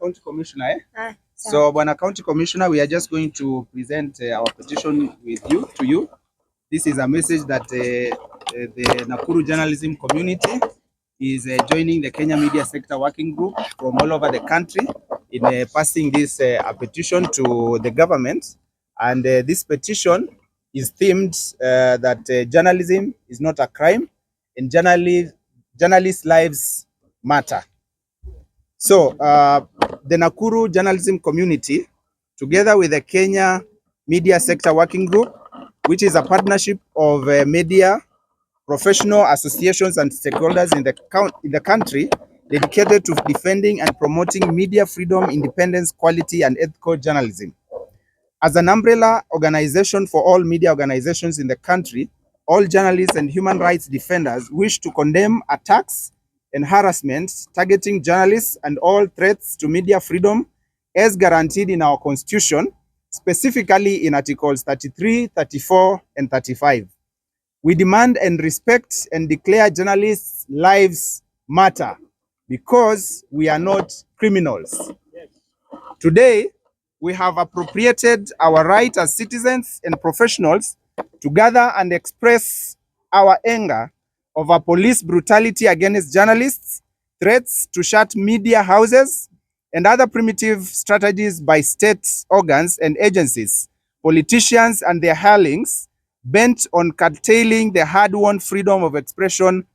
County Commissioner. So, Bwana County Commissioner, we are just going to present our petition to you. This is a message that the Nakuru journalism community is joining the Kenya Media Sector Working Group from all over the country in passing this a petition to the government. And this petition is themed that journalism is not a crime and journalists' lives matter. So the Nakuru journalism community, together with the Kenya Media Sector Working Group, which is a partnership of media professional associations and stakeholders in the country, dedicated to defending and promoting media freedom, independence, quality, and ethical journalism. As an umbrella organization for all media organizations in the country, all journalists and human rights defenders wish to condemn attacks and harassment targeting journalists and all threats to media freedom as guaranteed in our Constitution, specifically in Articles 33, 34, and 35. We demand and respect and declare journalists' lives matter because we are not criminals. Today, we have appropriated our right as citizens and professionals to gather and express our anger over police brutality against journalists, threats to shut media houses, and other primitive strategies by state organs and agencies, politicians and their hirelings, bent on curtailing the hard-won freedom of expression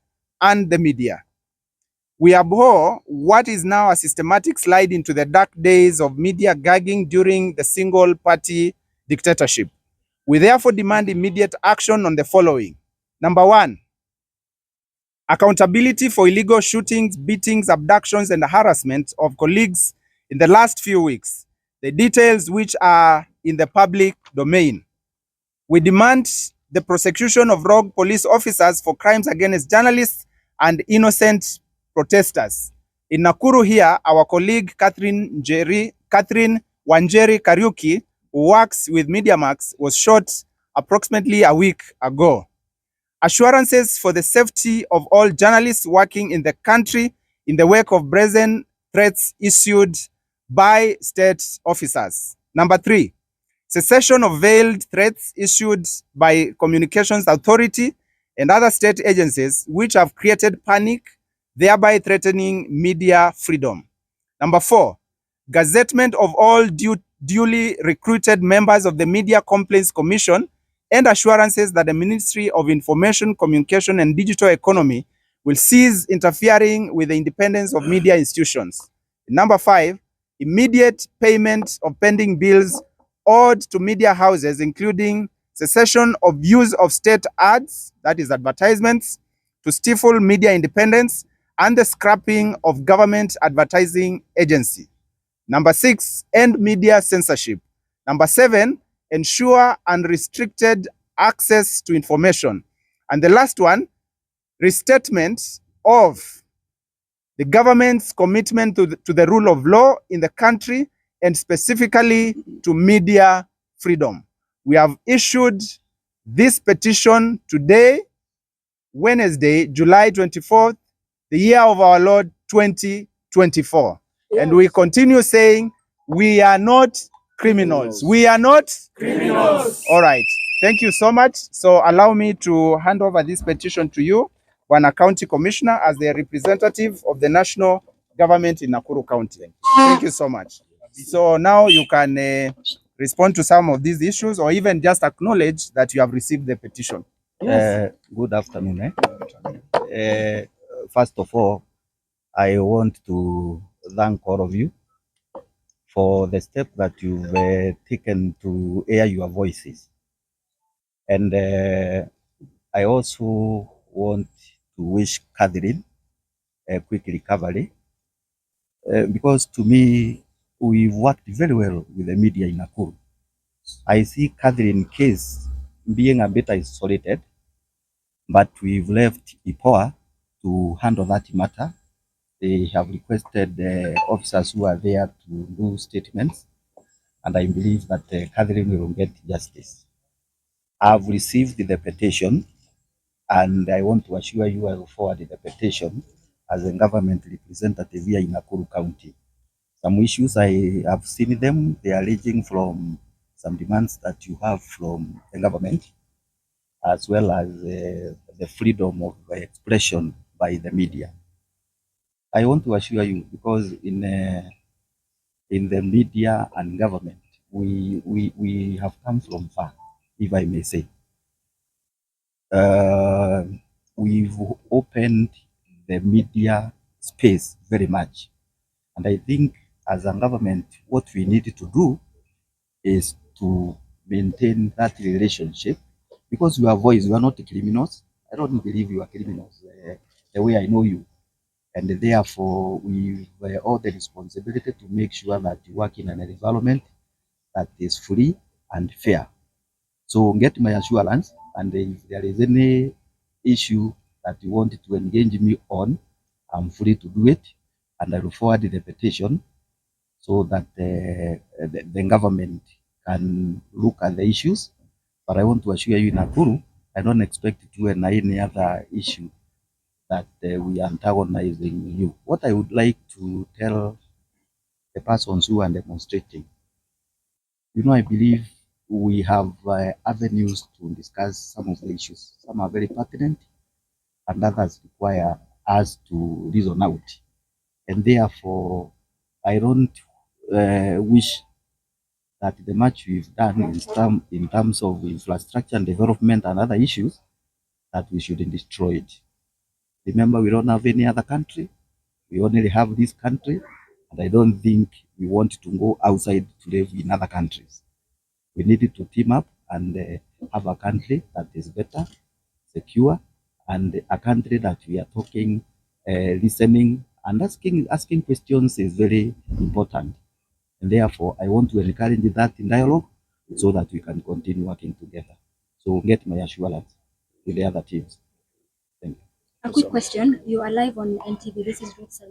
and the media. We abhor what is now a systematic slide into the dark days of media gagging during the single-party dictatorship. We therefore demand immediate action on the following. Number one, accountability for illegal shootings, beatings, abductions, and harassment of colleagues in the last few weeks, the details which are in the public domain. We demand the prosecution of rogue police officers for crimes against journalists and innocent protesters. In Nakuru here, our colleague Catherine Wanjeri Kariuki, who works with MediaMax, was shot approximately a week ago. Assurances for the safety of all journalists working in the country in the wake of brazen threats issued by state officers. Number three, cessation of veiled threats issued by Communications Authority and other state agencies which have created panic, thereby threatening media freedom. Number four, gazettement of all duly recruited members of the Media Complaints Commission and assurances that the Ministry of Information, Communication and Digital Economy will cease interfering with the independence of media institutions. Number five, immediate payment of pending bills owed to media houses, including cessation of use of state ads, that is advertisements, to stifle media independence, and the scrapping of government advertising agency. Number six, end media censorship. Number seven, ensure unrestricted access to information. And the last one, restatement of the government's commitment to the rule of law in the country and specifically to media freedom. We have issued this petition today, Wednesday, July 24th, the year of our Lord 2024. Yes. And we continue saying, we are not criminals. We are not criminals. All right. Thank you so much. So allow me to hand over this petition to you, Bwana County Commissioner, as the representative of the national government in Nakuru County. Thank you so much. So now you can respond to some of these issues or even just acknowledge that you have received the petition. Yes. Good afternoon. First of all, I want to thank all of you for the step that you've taken to air your voices. And I also want to wish Catherine a quick recovery because to me, we've worked very well with the media in Nakuru. I see Catherine's case being a bit isolated, but we've left IPOA to handle that matter. They have requested the officers who are there to do statements, and I believe that Catherine will get justice. I've received the petition, and I want to assure you I will forward the petition as a government representative here in Nakuru County. Some issues I have seen them, they are ranging from some demands that you have from the government, as well as the freedom of expression by the media. I want to assure you, because in the media and government, we have come from far, if I may say. We've opened the media space very much. And I think as a government, what we need to do is to maintain that relationship, because you are voice, you are not criminals. I don't believe you are criminals the way I know you. And therefore, we've all the responsibility to make sure that you work in an environment that is free and fair. So get my assurance, and if there is any issue that you want to engage me on, I'm free to do it, and I will forward the petition so that the government can look at the issues. But I want to assure you, in Nakuru, I don't expect to do any other issue that we are antagonizing you. What I would like to tell the persons who are demonstrating, I believe we have avenues to discuss some of the issues. Some are very pertinent, and others require us to reason out. And therefore, I don't wish that the much we've done in terms of infrastructure and development and other issues, that we shouldn't destroy it. Remember, we don't have any other country. We only have this country, and I don't think we want to go outside to live in other countries. We needed to team up and have a country that is better, secure, and a country that we are talking, listening, and asking questions is very important. And therefore, I want to encourage that in dialogue so that we can continue working together. So get my assurance with the other teams. Thank you. A quick question. You are live on NTV. This is Ruto.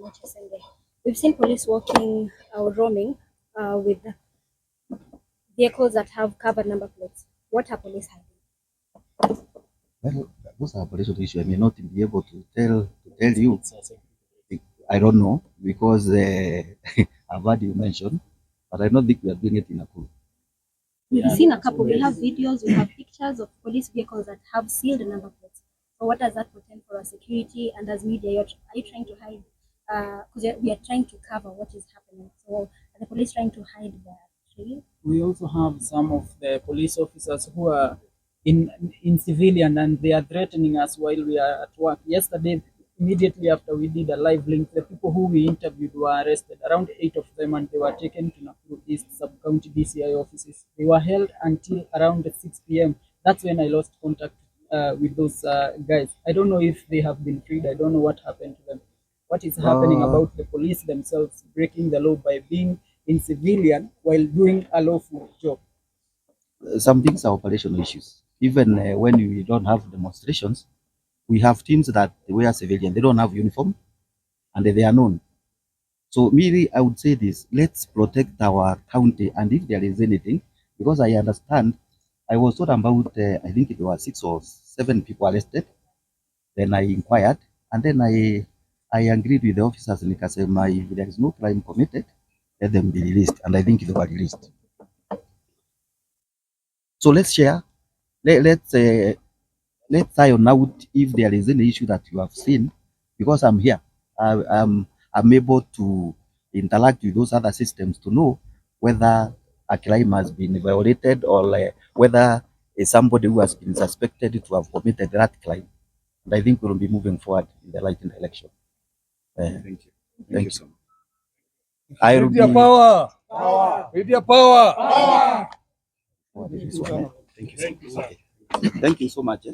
We've seen police walking or roaming with vehicles that have covered number plates. What are police hiding? Well, those are operational issues. I may not be able to tell you. I don't know, because I've heard you mention, but I don't think we are doing it in Nakuru. We've seen a couple. We have videos, we have pictures of police vehicles that have sealed number plates. So what does that portend for our security? And as media, are you trying to hide? Because we are trying to cover what is happening. So are the police trying to hide the trail? We also have some of the police officers who are in civilian, and they are threatening us while we are at work. Yesterday, immediately after we did a live link, the people who we interviewed were arrested, around 8 of them, and they were taken to Nakuru East Sub-County DCI offices. They were held until around 6 p.m. That's when I lost contact with those guys. I don't know if they have been freed. I don't know what happened to them. What is happening about the police themselves breaking the law by being in civilian while doing a lawful job? Some things are operational issues. Even when we don't have demonstrations, we have teams that wear civilian. They don't have uniform, and they are known. So maybe I would say this: let's protect our county, and if there is anything, because I understand, I was told about I think it was 6 or 7 people arrested. Then I inquired, and then I agreed with the officers in Nikasema, if there is no crime committed, let them be released, and I think they were released. So let's share. Let's iron out if there is any issue that you have seen, because I'm here. I'm able to interact with those other systems to know whether a crime has been violated, or whether somebody who has been suspected to have committed that crime. And I think we will be moving forward in the right direction. Thank you. Thank you so much. With your power. With your power. Power. Thank you so much. Thank you so much.